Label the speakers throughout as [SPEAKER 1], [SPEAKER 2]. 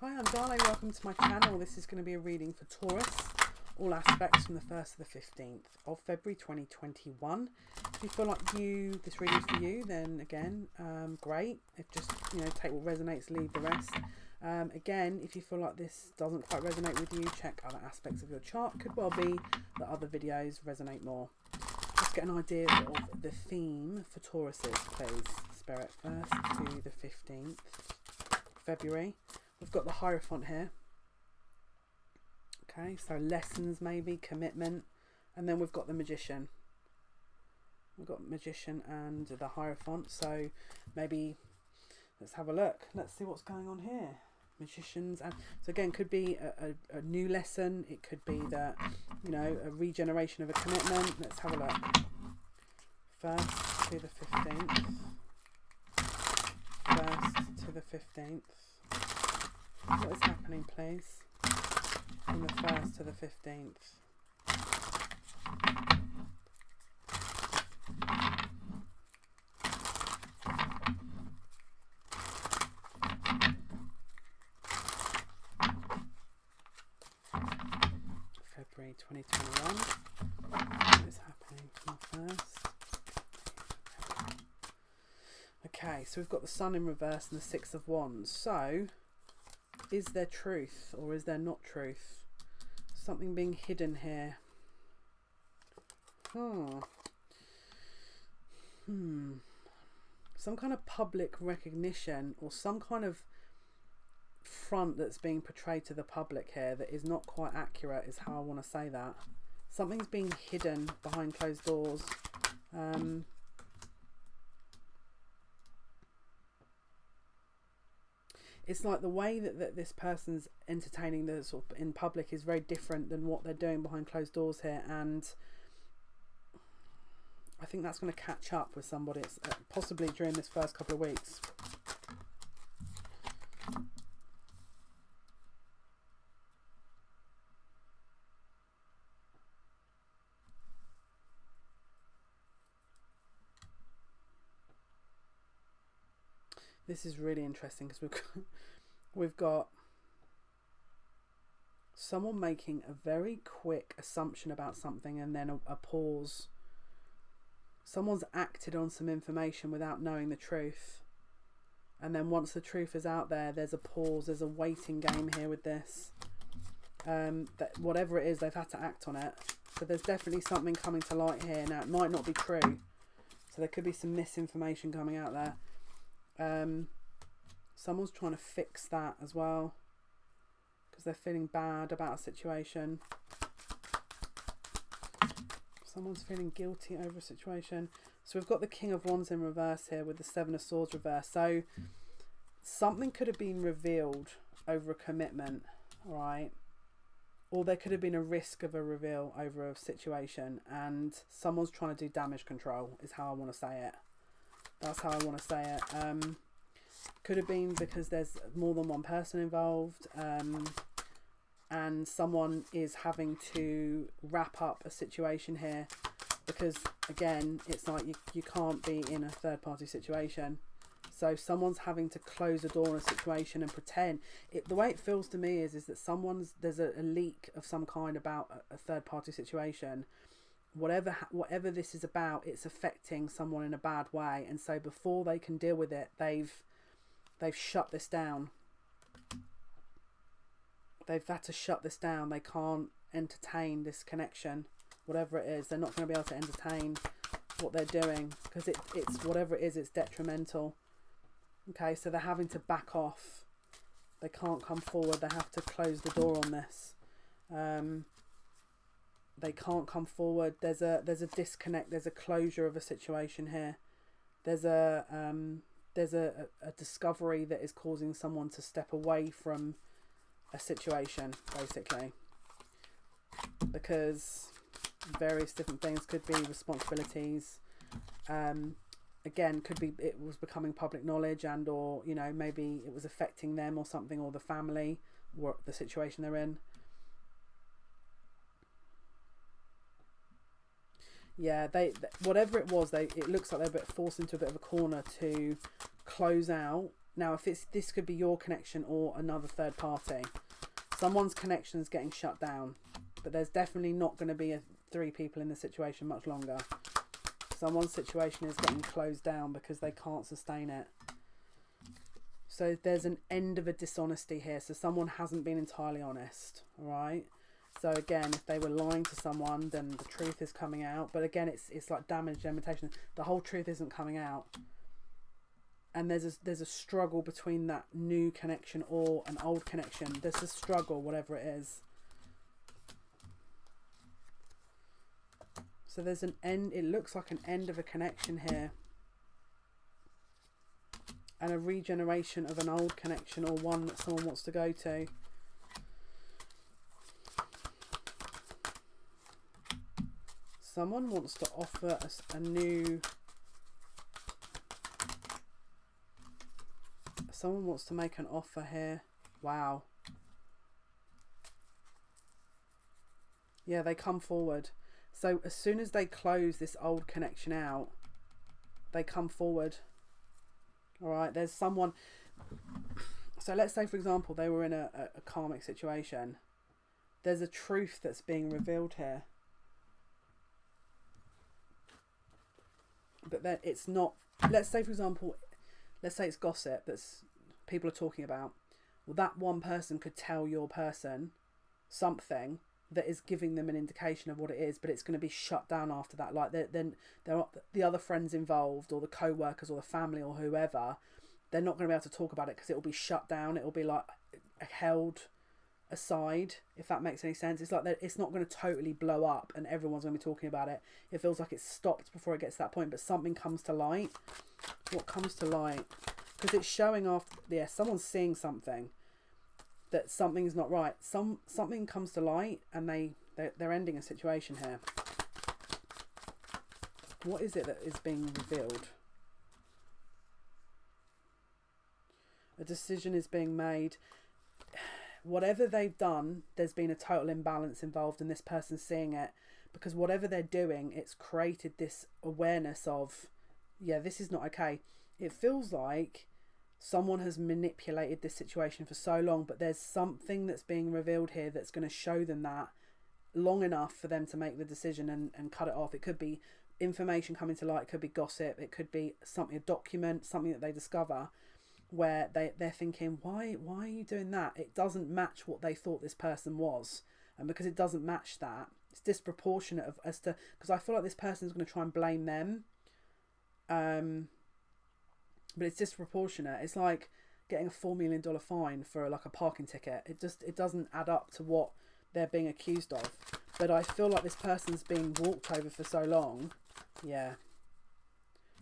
[SPEAKER 1] Hi, I'm Jale. Welcome to my channel. This is going to be a reading for Taurus, all aspects from the 1st to the 15th of February 2021. If you feel like this reading is for you, then again, great. If just, take what resonates, leave the rest. Again, if you feel like this doesn't quite resonate with you, check other aspects of your chart. Could well be that other videos resonate more. Let's get an idea of the theme for Tauruses, please. Spirit, 1st to the 15th February. We've got the Hierophant here. Okay, so lessons maybe, commitment. And then we've got the Magician. We've got Magician and the Hierophant. So maybe let's have a look. Let's see what's going on here. Magicians. And so again, could be a new lesson. It could be that, a regeneration of a commitment. Let's have a look. 1st to the 15th. 1st to the 15th. What is happening, please? From the 1st to the 15th. February 2021. What is happening from the 1st? Okay, so we've got the Sun in reverse and the Six of Wands. So, is there truth or is there not truth? Something being hidden here. Some kind of public recognition or some kind of front that's being portrayed to the public here that is not quite accurate is how I want to say that. Something's being hidden behind closed doors. It's like the way that this person's entertaining the sort of in public is very different than what they're doing behind closed doors here, and I think that's going to catch up with somebody possibly during this first couple of weeks. This is really interesting because we've got someone making a very quick assumption about something and then a pause. Someone's acted on some information without knowing the truth. And then once the truth is out there, there's a pause, there's a waiting game here with this. That whatever it is, they've had to act on it. So there's definitely something coming to light here. Now, it might not be true. So there could be some misinformation coming out there. Someone's trying to fix that as well because they're feeling bad about a situation. Someone's feeling guilty over a situation. So we've got the King of Wands in reverse here with the Seven of Swords reverse. So something could have been revealed over a commitment, right? Or there could have been a risk of a reveal over a situation, and someone's trying to do damage control is how I want to say it. That's how I want to say it. Could have been because there's more than one person involved, and someone is having to wrap up a situation here because, again, it's like you can't be in a third-party situation. So someone's having to close a door on a situation and pretend. The way it feels to me is that there's a leak of some kind about a third-party situation. Whatever this is about, it's affecting someone in a bad way, and so before they can deal with it, they've shut this down. They've had to shut this down. They can't entertain this connection, whatever it is. They're not going to be able to entertain what they're doing because it's whatever it is, it's detrimental. Okay, so they're having to back off. They can't come forward. They have to close the door on this. They can't come forward. There's a disconnect. There's a closure of a situation here. There's a discovery that is causing someone to step away from a situation, basically, because various different things could be responsibilities. Again, could be it was becoming public knowledge, and or maybe it was affecting them or something, or the family, or the situation they're in. Yeah, whatever it was, it looks like they're forced into a bit of a corner to close out Now, if this could be your connection or another third party. Someone's connection is getting shut down, but there's definitely not going to be 3 people in the situation much longer. Someone's situation is getting closed down because they can't sustain it. So there's an end of a dishonesty here. So someone hasn't been entirely honest, all right? So again, if they were lying to someone, then the truth is coming out. But again, it's like damaged imitation. The whole truth isn't coming out. And there's a struggle between that new connection or an old connection. There's a struggle, whatever it is. So there's an end. It looks like an end of a connection here. And a regeneration of an old connection or one that someone wants to go to. Someone wants to offer us a new... Someone wants to make an offer here. Wow. Yeah, they come forward. So as soon as they close this old connection out, they come forward. All right, there's someone. So let's say, for example, they were in a karmic situation. There's a truth that's being revealed here. But then it's not. Let's say, for example, let's say it's gossip that's people are talking about. Well, that one person could tell your person something that is giving them an indication of what it is, but it's going to be shut down after that. Like then there are the other friends involved, or the co-workers, or the family, or whoever. They're not going to be able to talk about it because it will be shut down. It will be like held aside, if that makes any sense. It's like it's not going to totally blow up and everyone's going to be talking about it. It feels like it's stopped before it gets to that point, but something comes to light. What comes to light? Because it's showing after, yeah, someone's seeing something, that something's not right. Something comes to light and they're ending a situation here. What is it that is being revealed? A decision is being made. Whatever they've done, there's been a total imbalance involved in this person seeing it, because whatever they're doing, it's created this awareness of, yeah, this is not okay. It feels like someone has manipulated this situation for so long, but there's something that's being revealed here that's going to show them that long enough for them to make the decision and cut it off. It could be information coming to light, it could be gossip, it could be something, a document, something that they discover where they're thinking, why are you doing that? It doesn't match what they thought this person was. And because it doesn't match that, it's disproportionate as to, because I feel like this person is going to try and blame them. But it's disproportionate. It's like getting a $4 million fine for like a parking ticket. It doesn't add up to what they're being accused of. But I feel like this person's being walked over for so long. Yeah.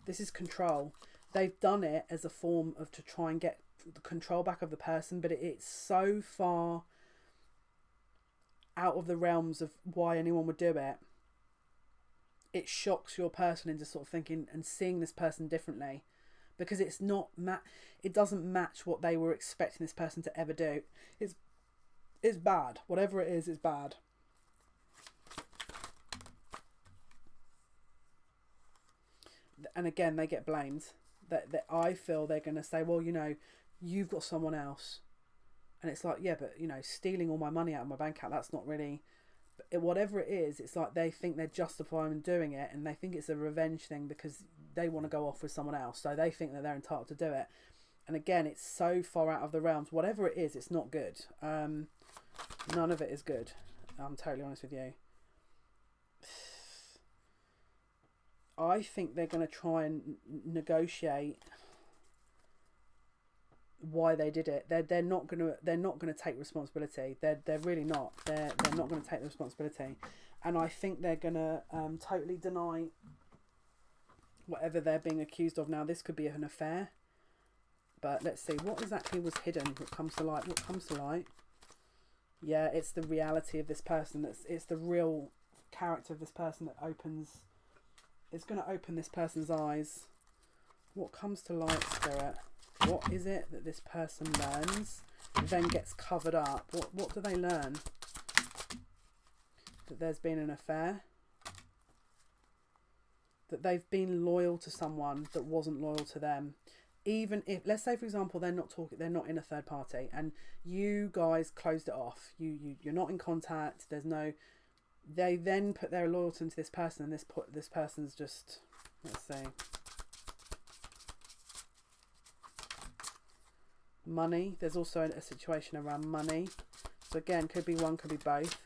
[SPEAKER 1] This is control. They've done it as a form of to try and get the control back of the person, but it's so far out of the realms of why anyone would do it. It shocks your person into sort of thinking and seeing this person differently, because it's not it doesn't match what they were expecting this person to ever do. It's bad. Whatever it is, it's bad. And again, they get blamed. That I feel they're going to say, well, you know, you've got someone else. And it's like, yeah, but, you know, stealing all my money out of my bank account, that's not really... Whatever it is, it's like they think they're justified in doing it, and they think it's a revenge thing because they want to go off with someone else. So they think that they're entitled to do it. And again, it's so far out of the realms. Whatever it is, it's not good. None of it is good. I'm totally honest with you. I think they're going to try and negotiate why they did it. They're not going to take responsibility. They're really not. They're not going to take the responsibility, and I think they're going to totally deny whatever they're being accused of. Now, this could be an affair, but let's see what exactly was hidden. What comes to light? What comes to light? Yeah, it's the reality of this person. It's the real character of this person that opens. It's going to open this person's eyes. What comes to light, Spirit? What is it that this person learns, then gets covered up? What do they learn? That there's been an affair? That they've been loyal to someone that wasn't loyal to them? even if, let's say for example, they're not in a third party, and you guys closed it off. You're not in contact. There's no. They then put their loyalty into this person, and this person's just, let's see, money. There's also a situation around money. So again, could be one, could be both.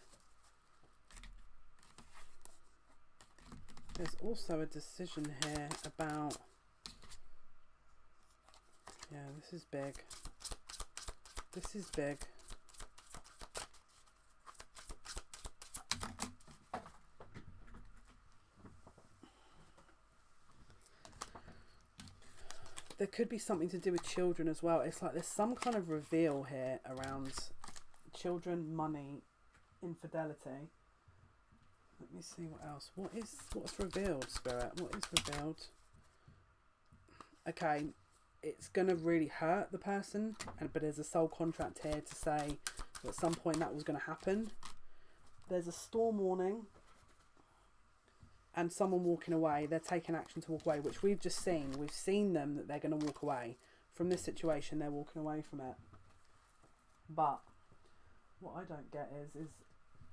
[SPEAKER 1] There's also a decision here about, yeah, this is big. This is big. There could be something to do with children as well. It's like there's some kind of reveal here around children, money, infidelity. Let me see what else. What's revealed, Spirit? What is revealed? Okay, it's gonna really hurt the person, but there's a soul contract here to say that at some point that was gonna happen. There's a storm warning and someone walking away. They're taking action to walk away, which we've just seen. We've seen them that they're gonna walk away from this situation. They're walking away from it. But what I don't get is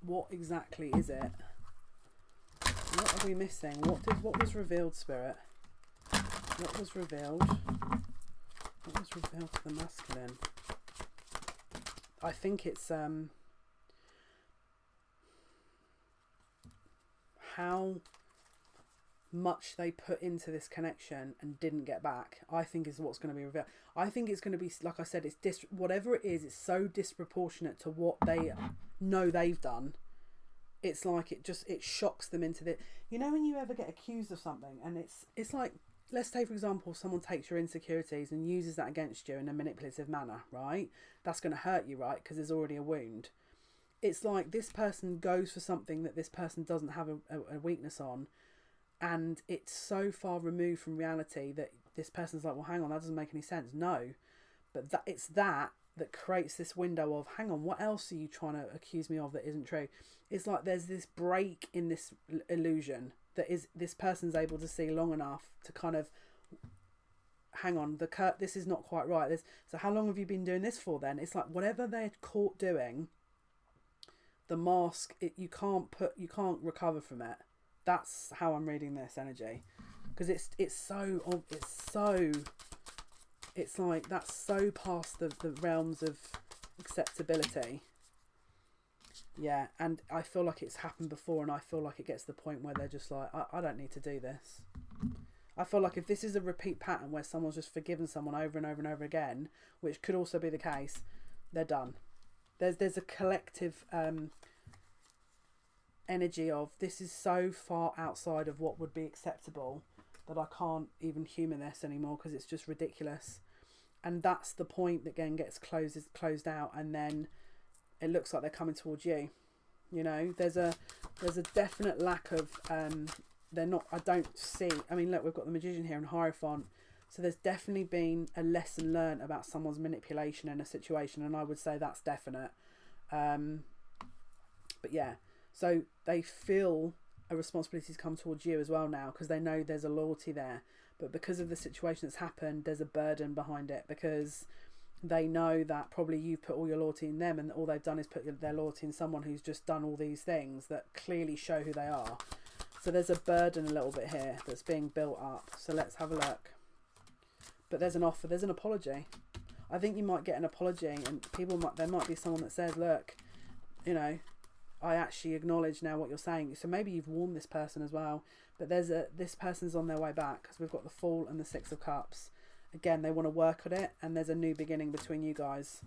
[SPEAKER 1] what exactly is it? What are we missing? What was revealed, Spirit? What was revealed? What was revealed to the masculine? I think it's how much they put into this connection and didn't get back. I think is what's going to be revealed. I think it's going to be, like I said, it's whatever it is. It's so disproportionate to what they know they've done. It's like it shocks them into the, you know, when you ever get accused of something and it's like, let's say for example, someone takes your insecurities and uses that against you in a manipulative manner, right? That's going to hurt you, right? Because there's already a wound. It's like this person goes for something that this person doesn't have a weakness on, and it's so far removed from reality that this person's like, well, hang on, that doesn't make any sense. No, but it's that creates this window of, hang on, what else are you trying to accuse me of that isn't true? It's like there's this break in this illusion that is this person's able to see long enough to kind of, hang on, this is not quite right. So how long have you been doing this for then? It's like whatever they're caught doing, the mask, you can't recover from it. That's how I'm reading this energy, because it's like that's so past the realms of acceptability. Yeah, and I feel like it's happened before, and I feel like it gets to the point where they're just like, I don't need to do this. I feel like if this is a repeat pattern where someone's just forgiven someone over and over and over again, which could also be the case, they're done. There's a collective energy of, this is so far outside of what would be acceptable that I can't even humour this anymore because it's just ridiculous. And that's the point that again gets closed out, and then it looks like they're coming towards you. You know, there's a definite lack of they're not, I don't see, I mean look, we've got the Magician here and Hierophant, so there's definitely been a lesson learned about someone's manipulation in a situation, and I would say that's definite. But yeah, so they feel a responsibility to come towards you as well now, because they know there's a loyalty there, but because of the situation that's happened, there's a burden behind it, because they know that probably you've put all your loyalty in them, and all they've done is put their loyalty in someone who's just done all these things that clearly show who they are. So there's a burden a little bit here that's being built up. So let's have a look. But there's an offer, there's an apology. I think you might get an apology, and there might be someone that says, look, you know, I actually acknowledge now what you're saying. So maybe you've warned this person as well, but this person's on their way back, because we've got the Fool and the Six of Cups. Again, they want to work on it, and there's a new beginning between you guys.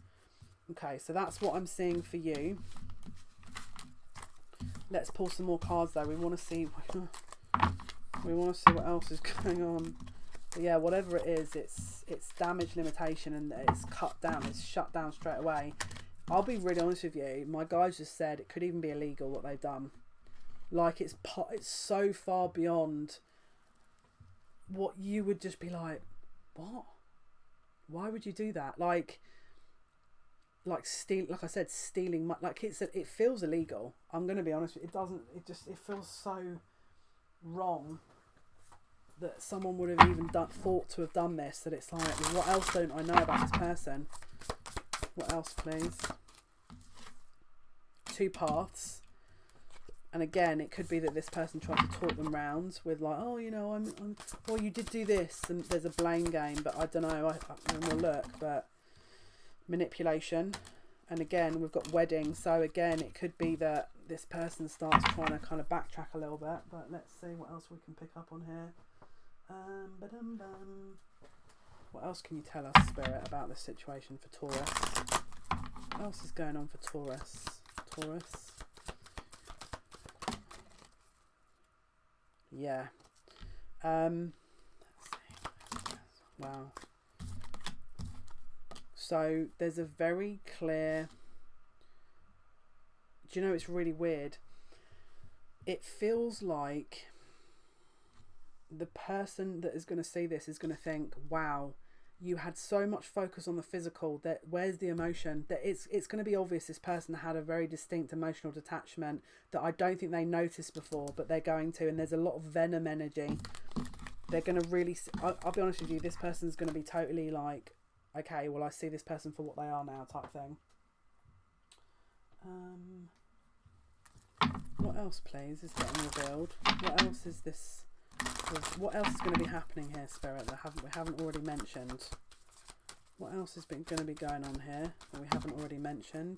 [SPEAKER 1] Okay, so that's what I'm seeing for you. Let's pull some more cards though. We want to see what else is going on. But yeah, whatever it is, it's damage limitation, and it's cut down. It's shut down straight away. I'll be really honest with you. My guys just said it could even be illegal what they've done. Like it's so far beyond what you would just be like, what? Why would you do that? Like steal, like I said, stealing. Like it feels illegal. I'm gonna be honest with you. It feels so wrong that someone would have even thought to have done this, that it's like, what else don't I know about this person? What else, please? Two paths. And again, it could be that this person tried to talk them round with like, oh, you know, oh, you did do this, and there's a blame game, but I don't know, we'll look, but manipulation. And again, we've got wedding, so again, it could be that this person starts trying to kind of backtrack a little bit, but let's see what else we can pick up on here. What else can you tell us, Spirit, about this situation for Taurus? What else is going on for Taurus? Yeah. Wow. So there's a very clear... Do you know, it's really weird. It feels like the person that is going to see this is going to think, wow, you had so much focus on the physical, that where's the emotion? That it's going to be obvious this person had a very distinct emotional detachment that I don't think they noticed before, but they're going to, and there's a lot of venom energy. They're going to really, I'll be honest with you, this person's going to be totally like, okay, well, I see this person for what they are now, type thing. What else, please, is getting revealed? What else is this? What else is going to be happening here, Spirit, that we haven't already mentioned? What else is going to be going on here that we haven't already mentioned?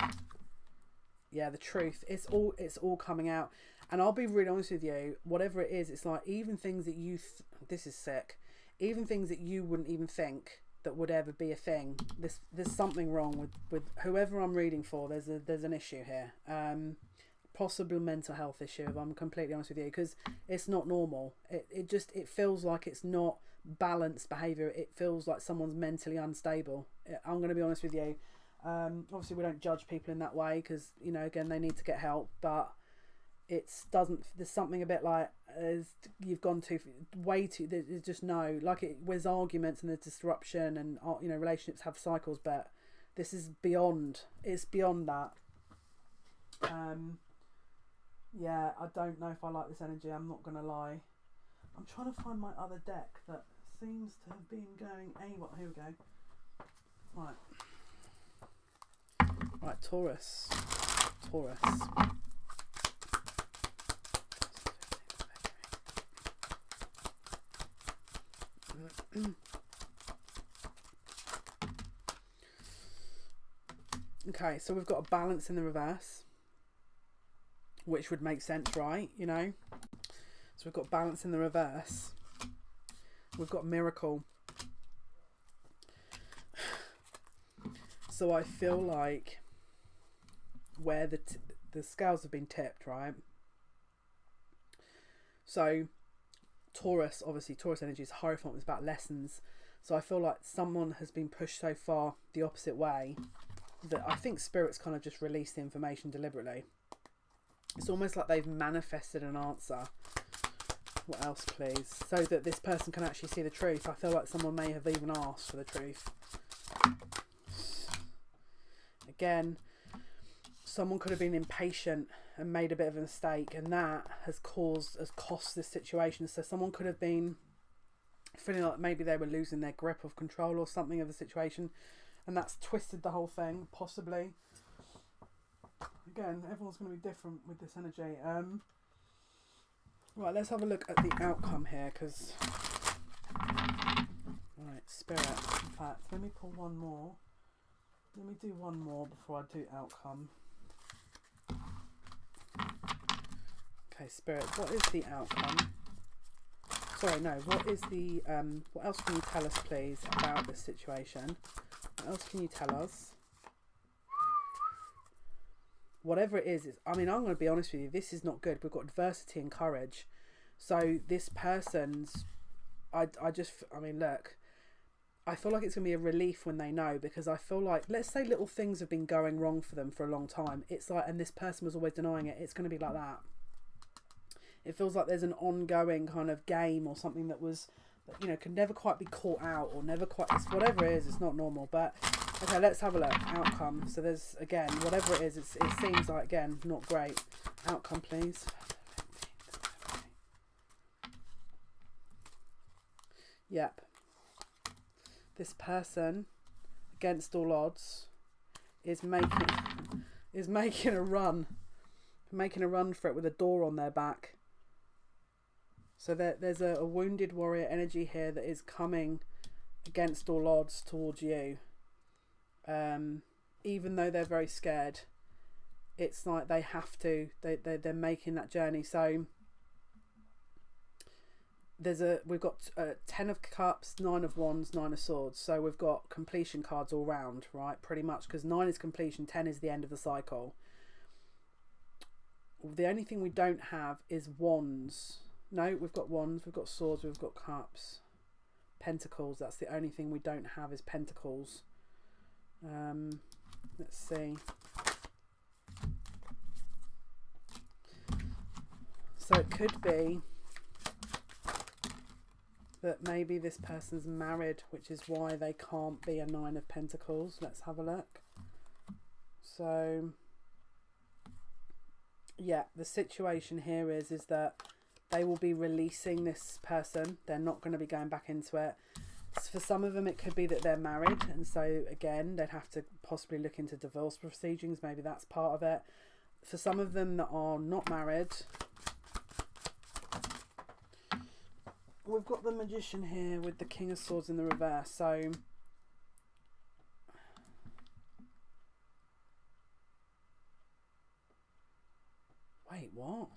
[SPEAKER 1] Yeah, the truth. It's all coming out. And I'll be really honest with you, whatever it is, it's like even things that you... this is sick. Even things that you wouldn't even think that would ever be a thing. There's something wrong with whoever I'm reading for. There's an issue here. Possible mental health issue, if I'm completely honest with you, because it's not normal. It feels like it's not balanced behaviour. It feels like someone's mentally unstable. I'm going to be honest with you. Obviously we don't judge people in that way, because, you know, again, they need to get help, but there's something a bit like you've gone way too, there's just no, like there's arguments and there's disruption, and, you know, relationships have cycles, but this is beyond, it's beyond that. Yeah, I don't know if I like this energy, I'm not going to lie. I'm trying to find my other deck that seems to have been going AWOL. Here we go. Right, Taurus. Okay, so we've got a balance in the reverse, which would make sense, right? You know, so we've got balance in the reverse. We've got miracle. So I feel like where the scales have been tipped, right? So Taurus, obviously Taurus energy is Hierophant, it's about lessons. So I feel like someone has been pushed so far the opposite way that I think Spirit's kind of just released the information deliberately. It's almost like they've manifested an answer. What else, please? So that this person can actually see the truth. I feel like someone may have even asked for the truth. Again, someone could have been impatient and made a bit of a mistake, and that has cost this situation. So someone could have been feeling like maybe they were losing their grip of control or something of the situation, and that's twisted the whole thing, possibly. Again, everyone's going to be different with this energy. Right, let's have a look at the outcome here, because... Right, Spirit. In fact, let me pull one more. Let me do one more before I do outcome. Okay, Spirit, what is the outcome? Sorry, no, what is the... what else can you tell us, please, about this situation? What else can you tell us? Whatever it is, I mean, I'm going to be honest with you, this is not good. We've got adversity and courage. So this person's, I mean, look, I feel like it's going to be a relief when they know, because I feel like, let's say little things have been going wrong for them for a long time. It's like, and this person was always denying it. It's going to be like that. It feels like there's an ongoing kind of game or something that was, you know, can never quite be caught out, or never quite, it's whatever it is, it's not normal. But okay, let's have a look. Outcome. So there's, again, whatever it is, it seems like, again, not great. Outcome, please. Yep. This person, against all odds, is making a run for it with a door on their back. So there's a wounded warrior energy here that is coming against all odds towards you. Even though they're very scared, it's like they have to. They're making that journey. So we've got 10 of cups, 9 of wands, 9 of swords. So we've got completion cards all round, right? Pretty much, because 9 is completion, 10 is the end of the cycle. The only thing we don't have is wands. No, we've got wands, we've got swords, we've got cups, pentacles. That's the only thing we don't have is pentacles. Let's see. So it could be that maybe this person's married, which is why they can't be a 9 of pentacles. Let's have a look. So yeah, the situation here is that they will be releasing this person. They're not going to be going back into it. For some of them, it could be that they're married, and so again, they'd have to possibly look into divorce proceedings. Maybe that's part of it. For some of them that are not married, we've got the Magician here with the King of Swords in the reverse. So wait, what?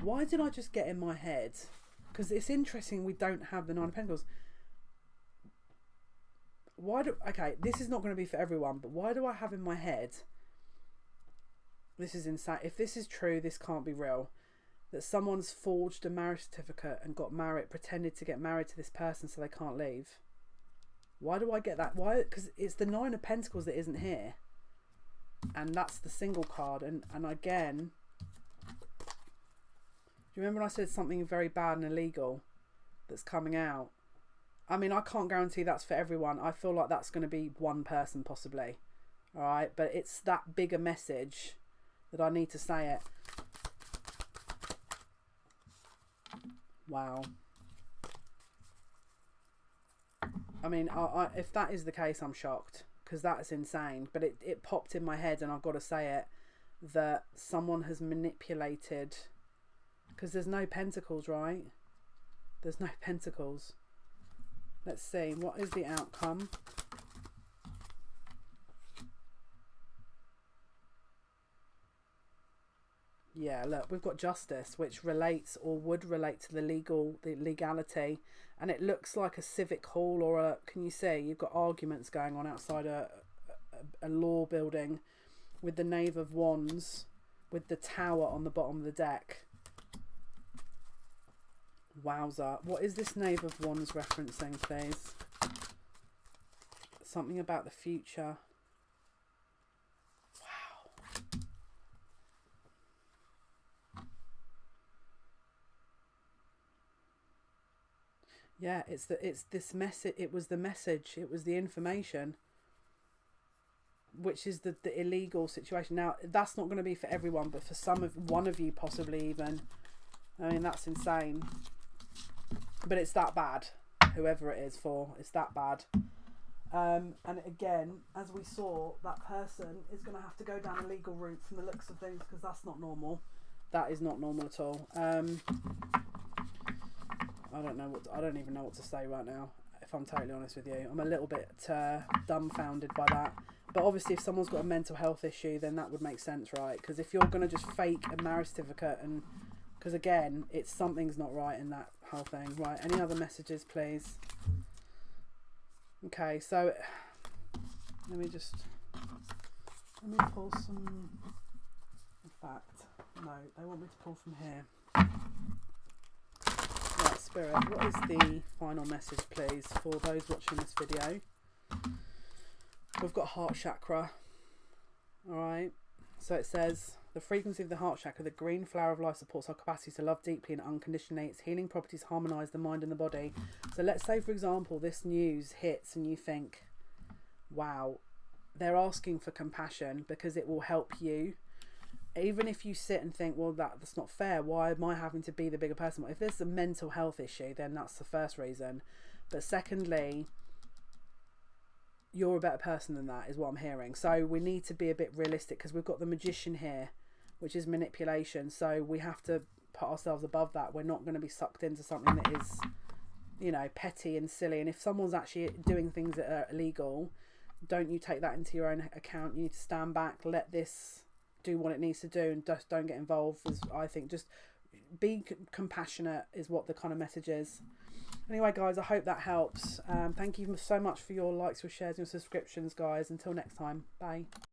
[SPEAKER 1] Why did I just get in my head? Because it's interesting we don't have the 9 of Pentacles. Okay, this is not going to be for everyone, but why do I have in my head, this is insane, if this is true, this can't be real, that someone's forged a marriage certificate and got married, pretended to get married to this person so they can't leave? Why do I get that? Why? Because it's the 9 of Pentacles that isn't here, and that's the single card. And again, do you remember when I said something very bad and illegal that's coming out? I mean, I can't guarantee that's for everyone. I feel like that's going to be one person possibly. All right, but it's that bigger message that I need to say it. Wow. I mean, if that is the case, I'm shocked, because that's insane. But it popped in my head, and I've got to say it, that someone has manipulated, because there's no pentacles, right? There's no pentacles. Let's see, what is the outcome? Yeah, look, we've got justice, which relates or would relate to the legality, and it looks like a civic hall or a, can you see, you've got arguments going on outside a law building with the Knave of Wands with the tower on the bottom of the deck. Wowza. What is this Knave of Wands referencing, please? Something about the future. Wow. Yeah, it's this message. It was the message. It was the information, which is the illegal situation. Now, that's not going to be for everyone, but for one of you possibly even. I mean, that's insane. But it's that bad. Whoever it is for, it's that bad. And again, as we saw, that person is going to have to go down a legal route from the looks of things, because that's not normal. That is not normal at all. I don't even know what to say right now, if I'm totally honest with you. I'm a little bit dumbfounded by that. But obviously, if someone's got a mental health issue, then that would make sense, right? Because if you're going to just fake a marriage certificate, and because again, something's not right in that whole thing. Right, any other messages, please? Okay, so let me pull some. In fact, no, they want me to pull from here. Right, Spirit, what is the final message, please, for those watching this video? We've got heart chakra. Alright, so it says, the frequency of the heart chakra, the green flower of life, supports our capacity to love deeply and unconditionally. Its healing properties harmonise the mind and the body. So let's say, for example, this news hits and you think, wow, they're asking for compassion because it will help you. even if you sit and think, well, that's not fair, why am I having to be the bigger person? If there's a mental health issue, then that's the first reason. But secondly, you're a better person than that, is what I'm hearing. So we need to be a bit realistic, because we've got the Magician here, which is manipulation. So we have to put ourselves above that. We're not going to be sucked into something that is, you know, petty and silly. And if someone's actually doing things that are illegal, don't you take that into your own account. You need to stand back, let this do what it needs to do, and just don't get involved. As I think, just be compassionate is what the kind of message is. Anyway, guys, I hope that helps. Thank you so much for your likes, your shares, your subscriptions, guys. Until next time, bye.